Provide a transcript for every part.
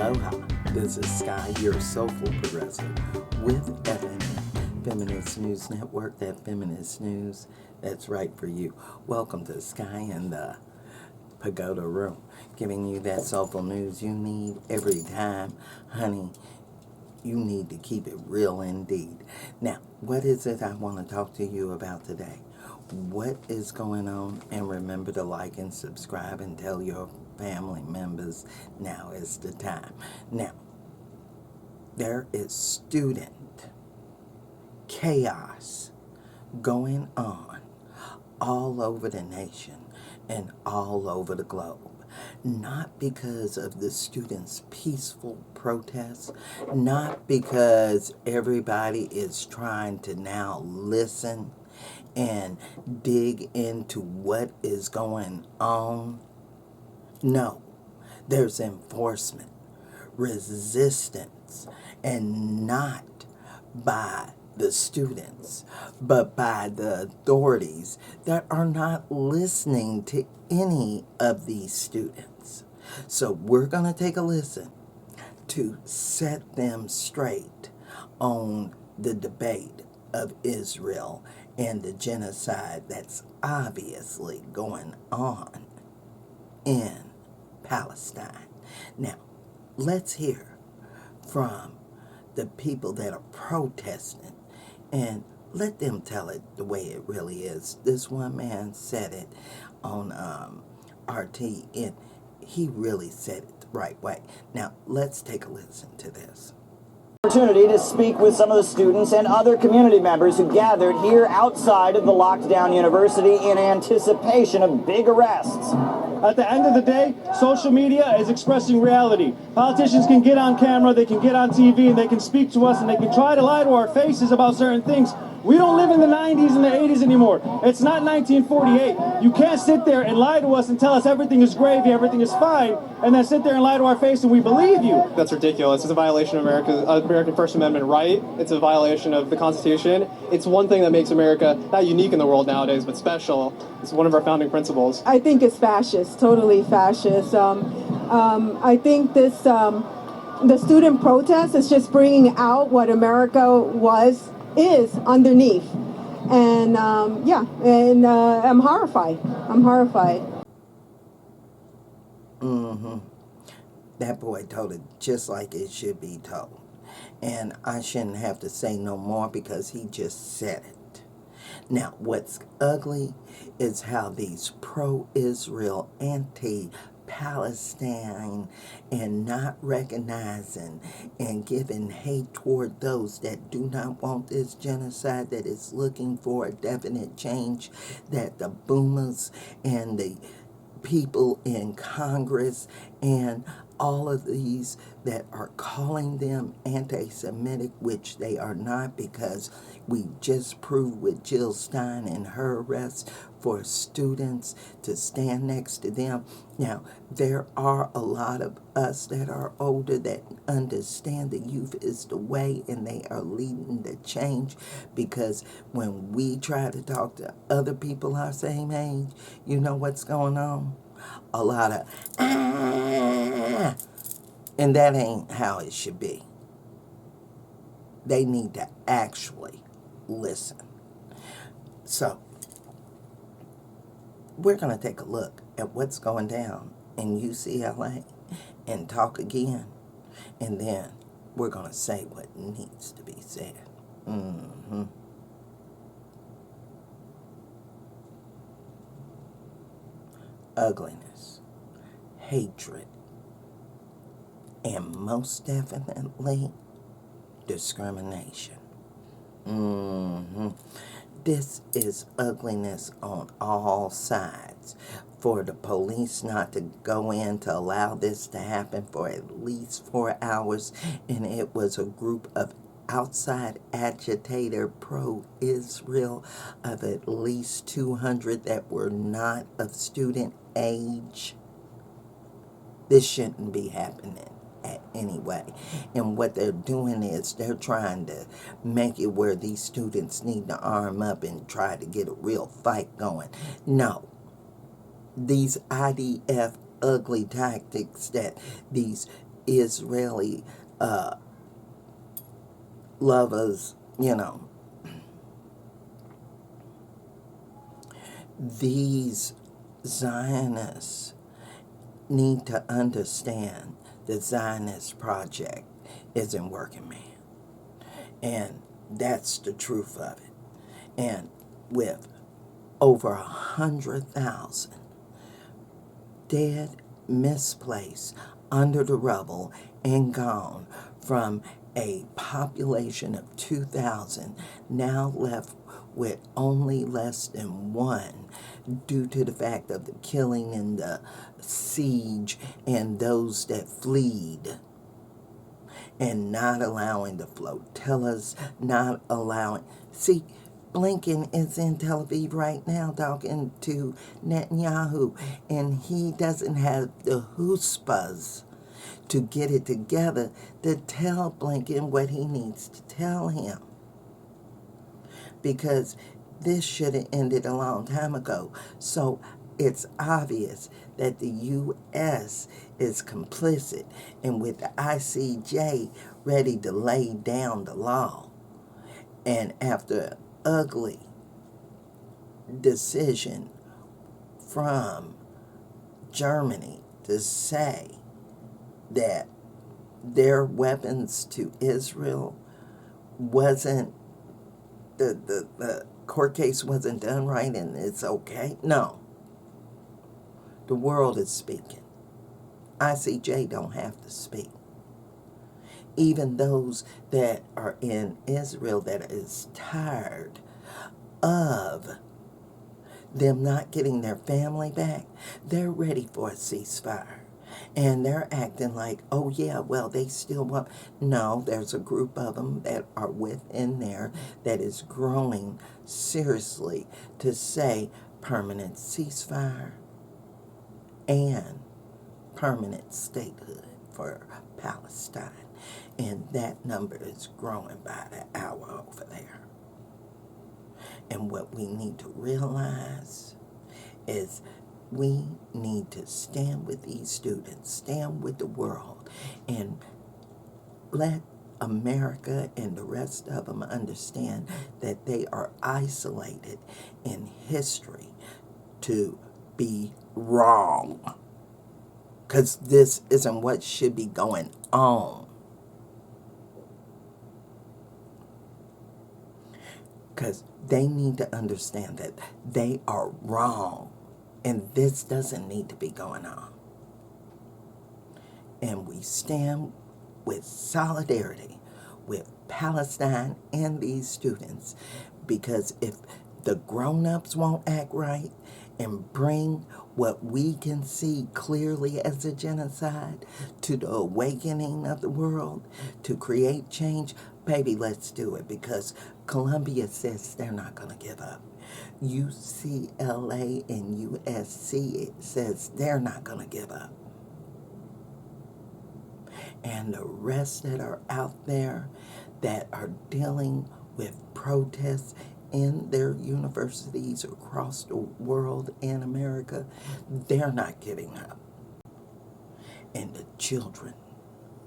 Aloha, this is Skye, your Soulful progressive with FNN-Feminist News Network, that feminist news that's right for you. Welcome to Skye in the Pagoda Room, giving you that soulful news you need every time. Honey, you need to keep it real indeed. Now, what is it I want to talk to you about today? What is going on? And remember to like and subscribe and tell your family members now is the time. Now, there is student chaos going on all over the nation and all over the globe. Not because of the students' peaceful protests, not because everybody is trying to now listen and dig into what is going on. No, there's enforcement, resistance, and not by the students, but by the authorities that are not listening to any of these students. So we're going to take a listen to set them straight on the debate of Israel and the genocide that's obviously going on in Palestine. Now, let's hear from the people that are protesting and let them tell it the way it really is. This one man said it on RT, and he really said it the right way. Now, let's take a listen to this. Opportunity to speak with some of the students and other community members who gathered here outside of the lockdown university in anticipation of big arrests. At the end of the day, social media is expressing reality. Politicians can get on camera, they can get on TV, and they can speak to us, and they can try to lie to our faces about certain things. We don't live in the 90s and the 80s anymore. It's not 1948. You can't sit there and lie to us and tell us everything is gravy, everything is fine, and then sit there and lie to our face and we believe you. That's ridiculous. It's a violation of American First Amendment right. It's a violation of the Constitution. It's one thing that makes America not unique in the world nowadays, but special. It's one of our founding principles. I think it's fascist, totally fascist. I think this, the student protest is just bringing out what America is underneath. And I'm horrified. That boy told it just like it should be told. And I shouldn't have to say no more because he just said it. Now, what's ugly is how these pro-Israel, anti-Palestine, and not recognizing and giving hate toward those that do not want this genocide, that is looking for a definite change, that the boomers and the people in Congress and all of these that are calling them anti-Semitic, which they are not, because we just proved with Jill Stein and her arrest for students to stand next to them. Now, there are a lot of us that are older that understand that youth is the way, and they are leading the change, because when we try to talk to other people our same age, you know what's going on? A lot of and that ain't how it should be. They need to actually listen. So, we're going to take a look at what's going down in UCLA and talk again. And then we're going to say what needs to be said. Ugliness, hatred, and most definitely discrimination. This is ugliness on all sides. For the police not to go in to allow this to happen for at least 4 hours, and it was a group of outside agitator pro-Israel of at least 200 that were not of student age. This shouldn't be happening anyway. And what they're doing is they're trying to make it where these students need to arm up and try to get a real fight going. No. These IDF ugly tactics that these Israeli lovers, these Zionists need to understand the Zionist project isn't working, man. And that's the truth of it. And with over 100,000 dead, misplaced, under the rubble, and gone from a population of 2,000, now left with only less than one, due to the fact of the killing and the siege and those that fled, and not allowing the flotillas, not allowing. See, Blinken is in Tel Aviv right now talking to Netanyahu, and he doesn't have the chutzpahs to get it together to tell Blinken what he needs to tell him. Because this should have ended a long time ago. So it's obvious that the U.S. is complicit, and with the ICJ ready to lay down the law. And after an ugly decision from Germany to say that their weapons to Israel wasn't, the court case wasn't done right and it's okay. No. The world is speaking. ICJ don't have to speak. Even those that are in Israel that is tired of them not getting their family back, they're ready for a ceasefire. And they're acting like, oh yeah, well, they still want. No, there's a group of them that are within there that is growing seriously to say permanent ceasefire and permanent statehood for Palestine. And that number is growing by the hour over there. And what we need to realize is we need to stand with these students, stand with the world, and let America and the rest of them understand that they are isolated in history to be wrong. Because this isn't what should be going on. Because they need to understand that they are wrong. And this doesn't need to be going on. And we stand with solidarity with Palestine and these students. Because if the grown-ups won't act right and bring what we can see clearly as a genocide to the awakening of the world, to create change, baby, let's do it. Because Columbia says they're not going to give up. UCLA and USC, it says they're not going to give up. And the rest that are out there that are dealing with protests in their universities across the world and America, they're not giving up. And the children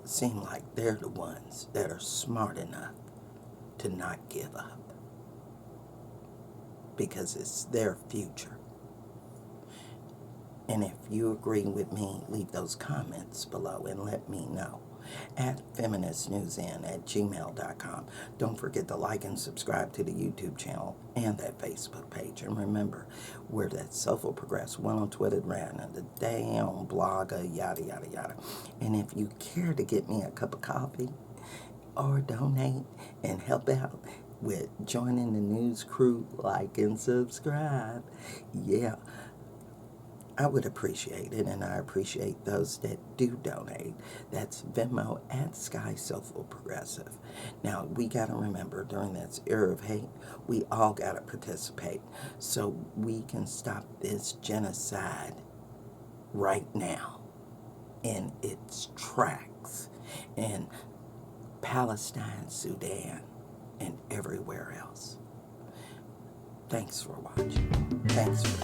seem like they're the ones that are smart enough to not give up. Because it's their future. And if you agree with me, leave those comments below and let me know at FeministNewsN@gmail.com. Don't forget to like and subscribe to the YouTube channel and that Facebook page. And remember, we're that Soulful Progress, one on Twitter, ran of the day on Blogger, yada, yada, yada. And if you care to get me a cup of coffee or donate and help out with joining the news crew, like and subscribe, yeah, I would appreciate it, and I appreciate those that do donate. That's Venmo at Skye Soulful Progressive. Now, we got to remember, during this era of hate, we all got to participate so we can stop this genocide right now in its tracks in Palestine, Sudan, and everywhere else. Thanks for watching. Thanks for